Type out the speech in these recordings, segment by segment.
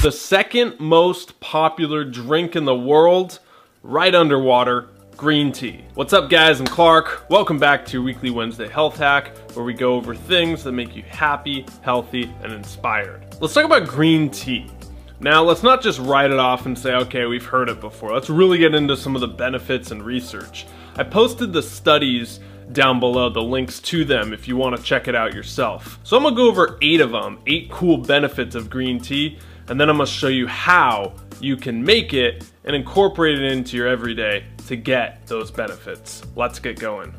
The second most popular drink in the world, right underwater, green tea. What's up guys, I'm Clark. Welcome back to your weekly Wednesday health hack, where we go over things that make you happy, healthy, and inspired. Let's talk about green tea. Now, let's not just write it off and say, okay, we've heard it before. Let's really get into some of the benefits and research. I posted the studies down below, the links to them if you want to check it out yourself. So I'm gonna go over 8 of them, 8 cool benefits of green tea, and then I'm gonna show you how you can make it and incorporate it into your everyday to get those benefits. Let's get going.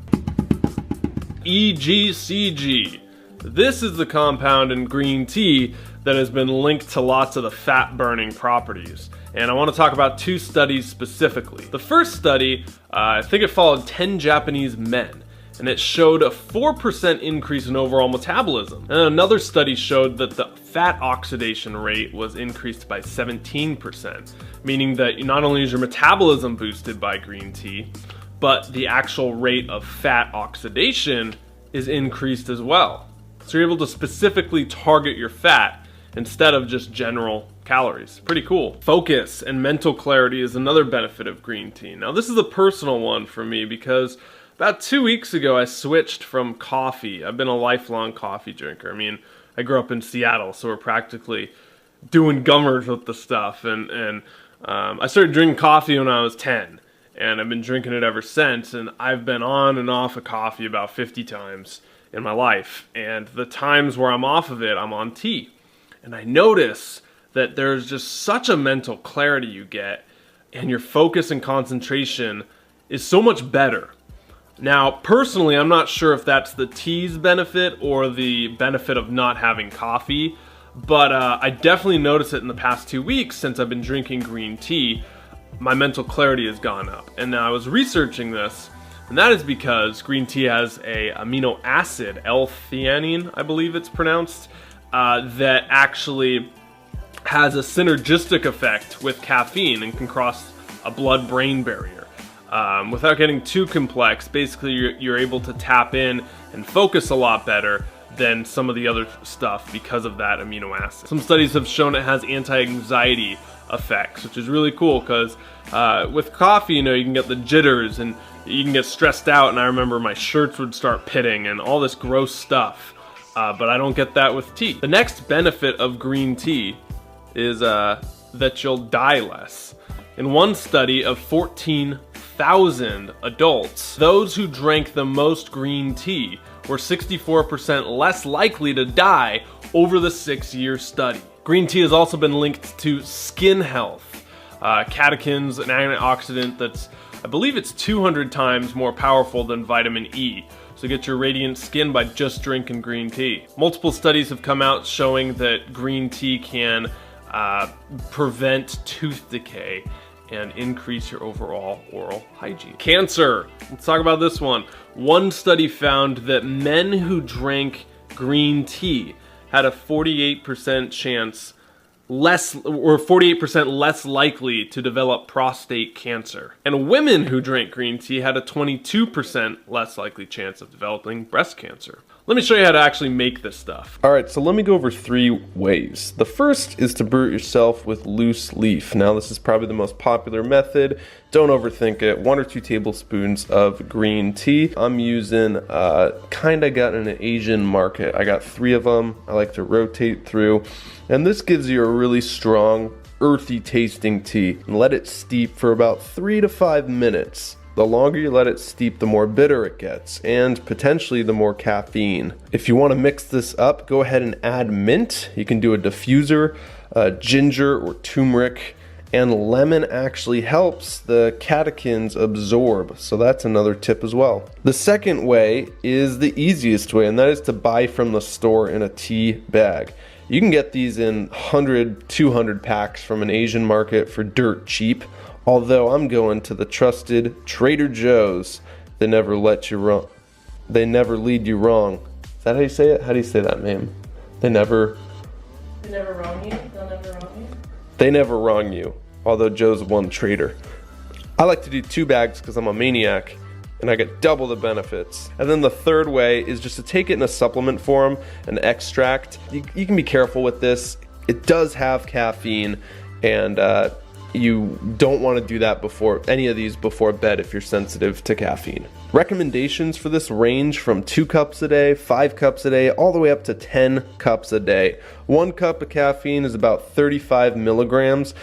EGCG. This is the compound in green tea that has been linked to lots of the fat burning properties. And I want to talk about 2 studies specifically. The first study, I think it followed 10 Japanese men, and it showed a 4% increase in overall metabolism. And another study showed that the fat oxidation rate was increased by 17%, meaning that not only is your metabolism boosted by green tea, but the actual rate of fat oxidation is increased as well. So you're able to specifically target your fat instead of just general calories. Pretty cool. Focus and mental clarity is another benefit of green tea. Now this is a personal one for me because about 2 weeks ago I switched from coffee. I've been a lifelong coffee drinker. I mean, I grew up in Seattle, so we're practically doing gummers with the stuff. And I started drinking coffee when I was 10, and I've been drinking it ever since. And I've been on and off of coffee about 50 times in my life. And the times where I'm off of it, I'm on tea. And I notice that there's just such a mental clarity you get, and your focus and concentration is so much better. Now, personally, I'm not sure if that's the tea's benefit or the benefit of not having coffee, but I definitely noticed it in the past 2 weeks since I've been drinking green tea. My mental clarity has gone up. And now I was researching this, and that is because green tea has a amino acid, L-theanine, I believe it's pronounced, that actually has a synergistic effect with caffeine and can cross a blood-brain barrier. Without getting too complex, basically you're able to tap in and focus a lot better than some of the other stuff because of that amino acid. Some studies have shown it has anti-anxiety effects, which is really cool because with coffee, you know, you can get the jitters and you can get stressed out, and I remember my shirts would start pitting and all this gross stuff, but I don't get that with tea. The next benefit of green tea is that you'll die less. In one study of 14,000 adults, those who drank the most green tea were 64% less likely to die over the 6-year study. Green tea has also been linked to skin health. Catechins, an antioxidant that's, I believe it's 200 times more powerful than vitamin E. So get your radiant skin by just drinking green tea. Multiple studies have come out showing that green tea can prevent tooth decay and increase your overall oral hygiene. Cancer, let's talk about this one. One study found that men who drank green tea had a 48% chance less, or 48% less likely to develop prostate cancer. And women who drank green tea had a 22% less likely chance of developing breast cancer. Let me show you how to actually make this stuff. All right, so let me go over 3 ways. The first is to brew it yourself with loose leaf. Now, this is probably the most popular method. Don't overthink it. 1 or 2 tablespoons of green tea. I'm using, kinda got in an Asian market. I got 3 of them. I like to rotate through. And this gives you a really strong, earthy tasting tea. And let it steep for about 3 to 5 minutes. The longer you let it steep, the more bitter it gets, and potentially the more caffeine. If you want to mix this up, go ahead and add mint. You can do a diffuser, ginger or turmeric, and lemon actually helps the catechins absorb, so that's another tip as well. The second way is the easiest way, and that is to buy from the store in a tea bag. You can get these in 100, 200 packs from an Asian market for dirt cheap. Although I'm going to the trusted Trader Joe's. They never let you wrong. They never lead you wrong. Is that how you say it? How do you say that, ma'am? They never wrong you? They'll never wrong you? They never wrong you. Although Joe's one trader. I like to do 2 bags because I'm a maniac. and I get double the benefits. And then the third way is just to take it in a supplement form, an extract. You can be careful with this. it does have caffeine, and you don't want to do that before any of these before bed if you're sensitive to caffeine. Recommendations for this range from 2 cups a day, 5 cups a day, all the way up to 10 cups a day. 1 cup of caffeine is about 35 milligrams,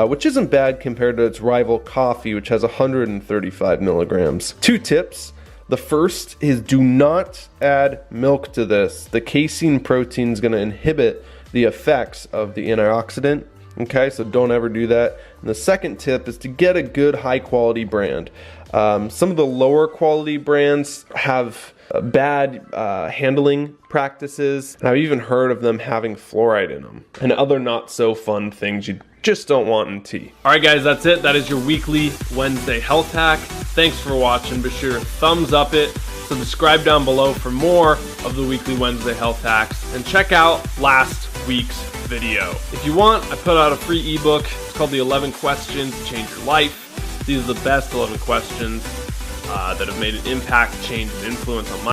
which isn't bad compared to its rival coffee, which has 135 milligrams. 2 tips. The first is do not add milk to this. The casein protein is going to inhibit the effects of the antioxidant. Okay, so don't ever do that. And the second tip is to get a good high quality brand. Some of the lower quality brands have bad handling practices, and I've even heard of them having fluoride in them and other not so fun things you just don't want in tea. Alright guys, that's it. That is your weekly Wednesday health hack. Thanks for watching. Be sure to thumbs up it, subscribe down below for more of the weekly Wednesday health hacks, and check out last week's video. If you want, I put out a free ebook. It's called the 11 Questions to Change Your Life. These are the best 11 questions that have made an impact, change, and influence on my